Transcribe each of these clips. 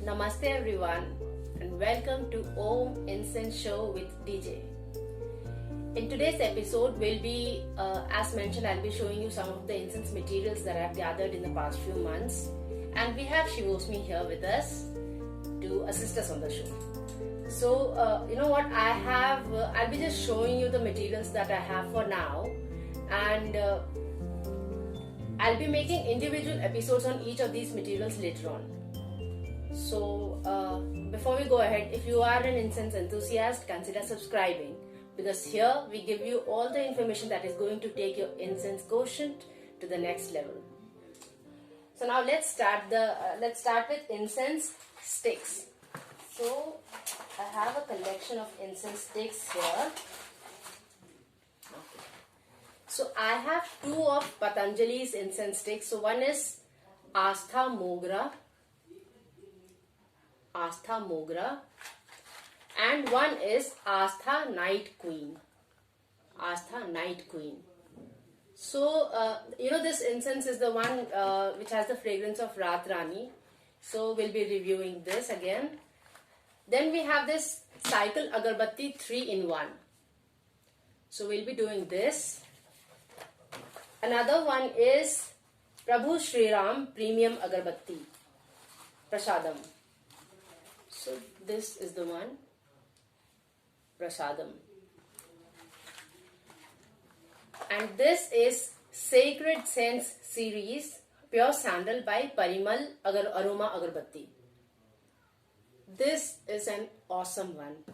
Namaste everyone and welcome to Om Incense Show with DJ. In today's episode, as mentioned, I'll be showing you some of the incense materials that I've gathered in the past few months. And we have Shivosmi here with us to assist us on the show. So, you know what, I'll be just showing you the materials that I have for now. And I'll be making individual episodes on each of these materials later on. So before we go ahead, if you are an incense enthusiast, consider subscribing, because here we give you all the information that is going to take your incense quotient to the next level. So now let's start with incense sticks. So I have a collection of incense sticks here. So I have two of Patanjali's incense sticks. So one is Astha Mogra, and one is Astha Night Queen. So you know, this incense is the one which has the fragrance of Rat Rani. So we'll be reviewing this again. Then we have this Cycle Agarbatti 3-in-1. So we'll be doing this. Another one is Prabhu Shri Ram Premium Agarbatti Prasadam. So this is the one, Prasadam. And this is Sacred Scents series Pure Sandal by Parimal Aroma Agarbatti. This is an awesome one.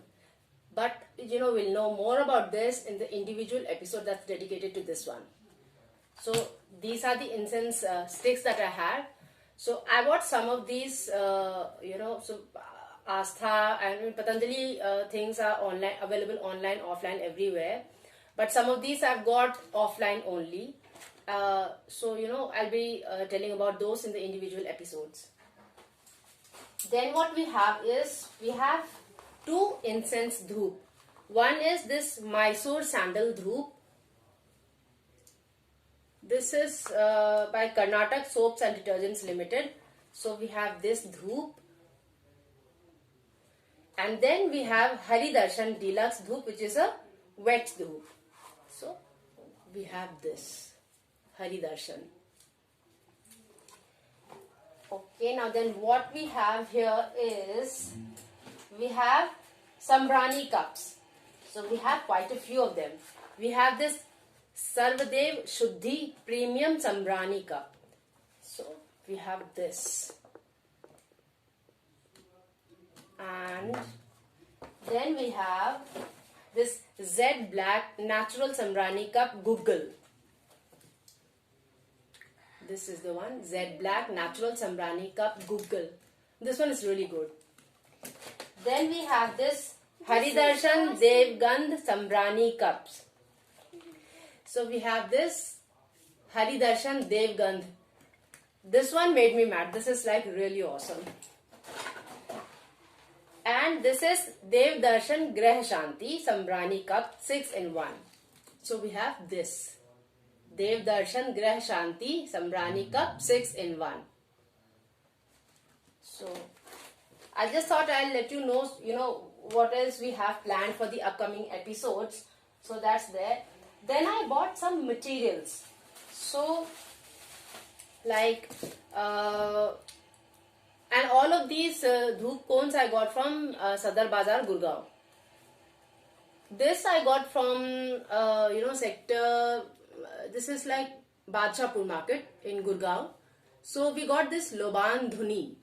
But you know, we'll know more about this in the individual episode that's dedicated to this one. So these are the incense sticks that I have. So I bought some of these, Astha and Patanjali things are available online, offline, everywhere. But some of these I've got offline only. So you know, I'll be telling about those in the individual episodes. Then what we have two incense dhoop. One is this Mysore Sandal Dhoop. This is by Karnataka Soaps and Detergents Limited. So we have this dhoop. And then we have Hari Darshan Deluxe Dhoop, which is a wet dhoop. So we have this Hari Darshan. Okay, now then what we have here is we have Sambrani cups. So we have quite a few of them. We have this Sarvadev Shuddhi Premium Sambrani cup. So we have this. And then we have this Z Black Natural Sambrani Cup Google. This is the one, Z Black Natural Sambrani Cup Google. This one is really good. Then we have this Hari Darshan Devgandh Sambrani Cups. So we have this Hari Darshan Devgandh. This one made me mad. This is like really awesome. And this is Dev Darshan Grah Shanti Sambrani Cup 6-in-1. So we have this Dev Darshan Grah Shanti Sambrani Cup 6-in-1. So I just thought I'll let you know, what else we have planned for the upcoming episodes. So that's there. Then I bought some materials. So like and all of these dhoop cones I got from Sadar Bazar, Gurgaon. This I got from, sector, this is like Badshahpur market in Gurgaon. So we got this Loban Dhuni.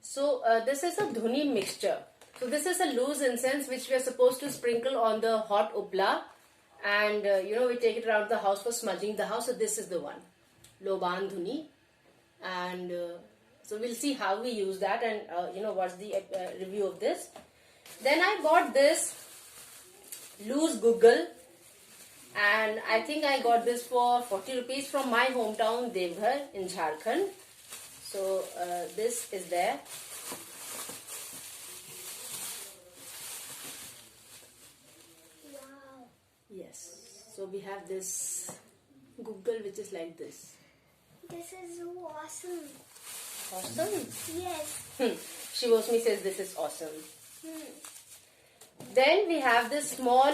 So this is a Dhuni mixture. So this is a loose incense which we are supposed to sprinkle on the hot upla. And we take it around the house for smudging the house. So this is the one, Loban Dhuni. And so we'll see how we use that, and what's the review of this. Then I bought this loose Google, and I think I got this for 40 rupees from my hometown Devghar in Jharkhand. So this is there. Wow. Yes. So we have this Google which is like this. This is so awesome. Awesome. Yes. Shivosmi says this is awesome. Then we have this small,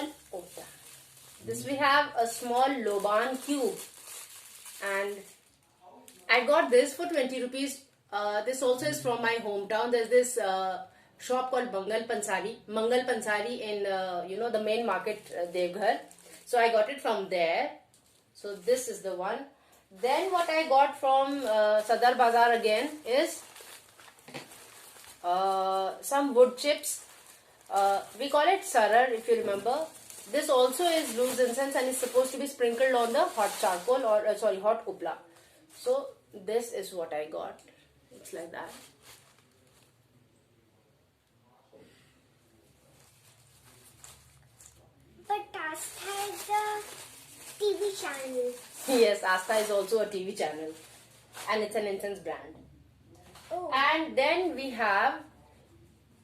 we have a small Loban cube, and I got this for 20 rupees. This also is from my hometown. There's this shop called Mangal Pansari in the main market, Devghar. So I got it from there. So this is the one. Then what I got from Sadar Bazaar again is some wood chips. We call it sarar, if you remember. This also is loose incense and is supposed to be sprinkled on the hot charcoal or hot upla. So this is what I got. It's like that. But Asta is a TV channel. Yes, Asta is also a TV channel, and it's an incense brand. Oh. And then we have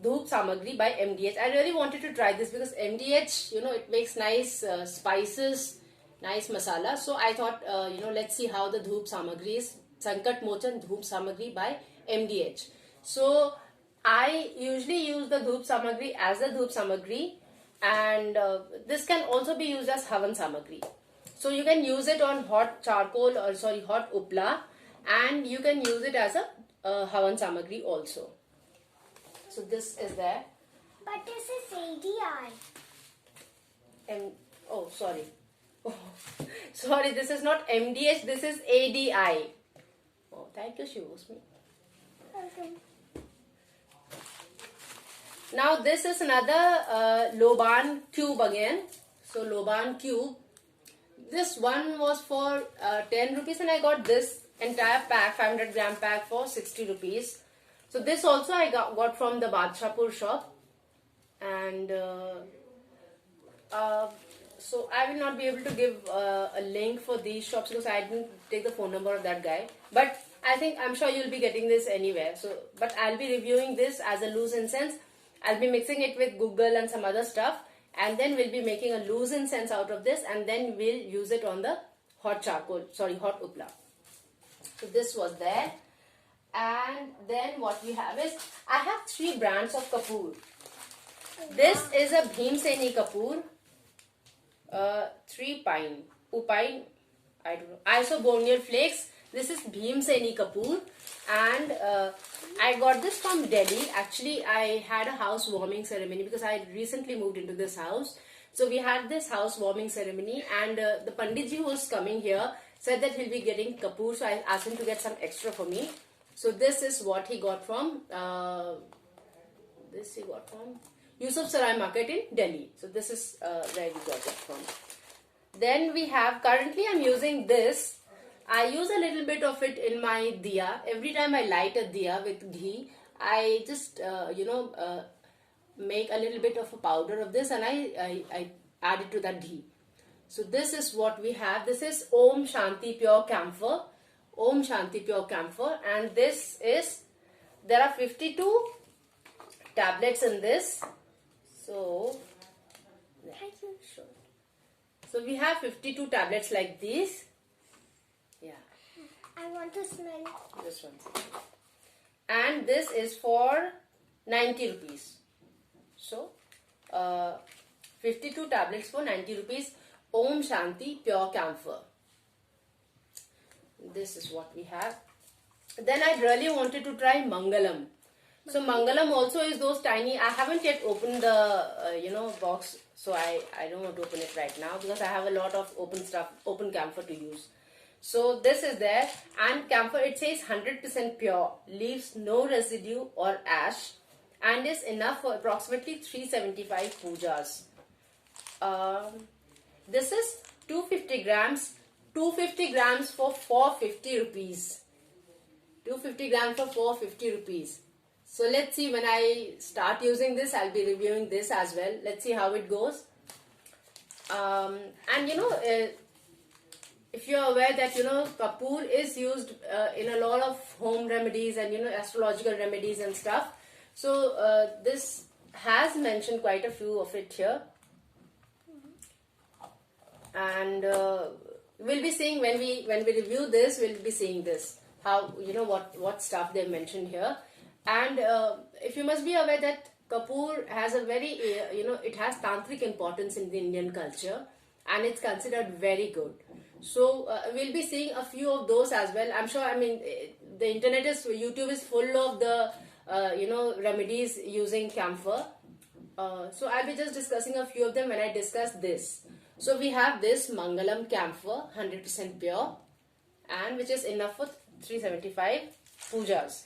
Dhoop Samagri by MDH. I really wanted to try this because MDH, it makes nice spices, nice masala. So I thought, let's see how the Dhoop Samagri is. Sankat Mochan Dhoop Samagri by MDH. So I usually use the Dhoop Samagri as a Dhoop Samagri, and this can also be used as Havan Samagri. So you can use it on hot charcoal or hot upla, and you can use it as a Havan Samagri also. So this is there. But this is ADI. Sorry. Sorry, this is not MDH, this is ADI. Oh, thank you, Shivosmi. Okay. Now this is another Loban cube again. So Loban cube. This one was for 10 rupees and I got this entire pack, 500 gram pack for 60 rupees. So this also I got from the Badshahpur shop, and so I will not be able to give a link for these shops because I didn't take the phone number of that guy. But I'm sure you'll be getting this anywhere. But I'll be reviewing this as a loose incense. I'll be mixing it with Google and some other stuff, and then we'll be making a loose incense out of this, and then we'll use it on the hot charcoal, hot upla. So this was there. And then what we have is, I have 3 brands of kapoor. This is a Bhimseni kapoor, 3 pine, upine, I don't know, isoborneal flakes. This is Bhimseni kapoor, and I got this from Delhi. Actually, I had a housewarming ceremony because I recently moved into this house. So we had this housewarming ceremony, and the Panditji who was coming here said that he'll be getting kapoor, so I asked him to get some extra for me. So this is what he got from, Yusuf Sarai Market in Delhi. So this is where we got it from. Then we have, currently I'm using this. I use a little bit of it in my diya. Every time I light a diya with ghee, I just, make a little bit of a powder of this and I add it to that ghee. So this is what we have. This is Om Shanti Pure Camphor. Om Shanti Pure Camphor, and this is, there are 52 tablets in this. So, Thank you. sure. So we have 52 tablets like these. Yeah, I want to smell. this one. And this is for 90 rupees. So, 52 tablets for 90 rupees. Om Shanti Pure Camphor. This is what we have. Then I really wanted to try Mangalam. So Mangalam also is those tiny. I haven't yet opened the box, so I don't want to open it right now because I have a lot of open camphor to use. So this is there, and camphor, it says 100% pure, leaves no residue or ash, and is enough for approximately 375 pujas. This is 250 grams. 250 grams for 450 rupees. 250 grams for 450 rupees. So let's see, when I start using this, I'll be reviewing this as well. Let's see how it goes. And if you're aware that, kapoor is used in a lot of home remedies and, astrological remedies and stuff. So this has mentioned quite a few of it here. And we'll be seeing when we review this, we'll be seeing this, how, what stuff they mentioned here. And if you must be aware that Kapoor has a very, it has tantric importance in the Indian culture, and it's considered very good. So we'll be seeing a few of those as well. I'm sure. I mean, the YouTube is full of the remedies using camphor. So I'll be just discussing a few of them when I discuss this. So we have this Mangalam camphor, 100% pure, and which is enough for 375 pujas.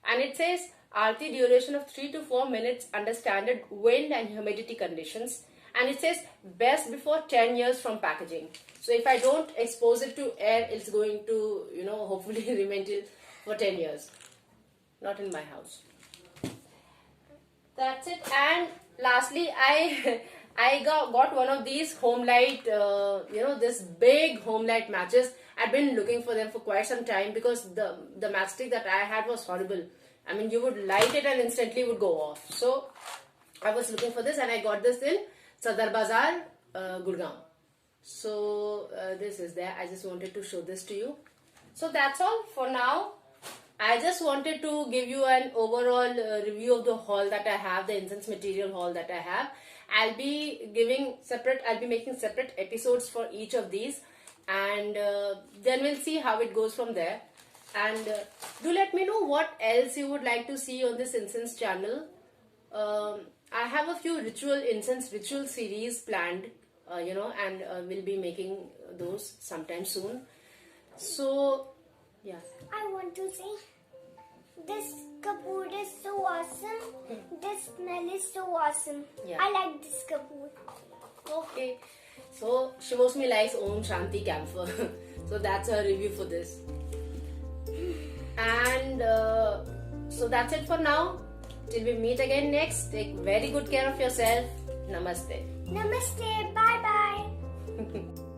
And it says Aarti duration of 3 to 4 minutes under standard wind and humidity conditions. And it says best before 10 years from packaging. So if I don't expose it to air, it's going to, hopefully remain till for 10 years. Not in my house. That's it. And lastly, I got one of these home light, this big home light matches. I've been looking for them for quite some time because the matchstick that I had was horrible. I mean, you would light it and instantly would go off. So I was looking for this and I got this in Sadar Bazaar, Gurgaon. So this is there. I just wanted to show this to you. So that's all for now. I just wanted to give you an overall review of the haul that I have, the incense material haul that I have. I'll be making separate episodes for each of these, and then we'll see how it goes from there. And do let me know what else you would like to see on this incense channel. I have a few incense ritual series planned, and we'll be making those sometime soon. So, yeah. I want to say, this Kapoor is so awesome. This smell is so awesome. Yeah. I like this Kapoor. Okay. So, Shivosmi likes Om Shanti camphor. So, that's her review for this. And so, that's it for now. Till we meet again next, take very good care of yourself. Namaste. Namaste. Bye bye.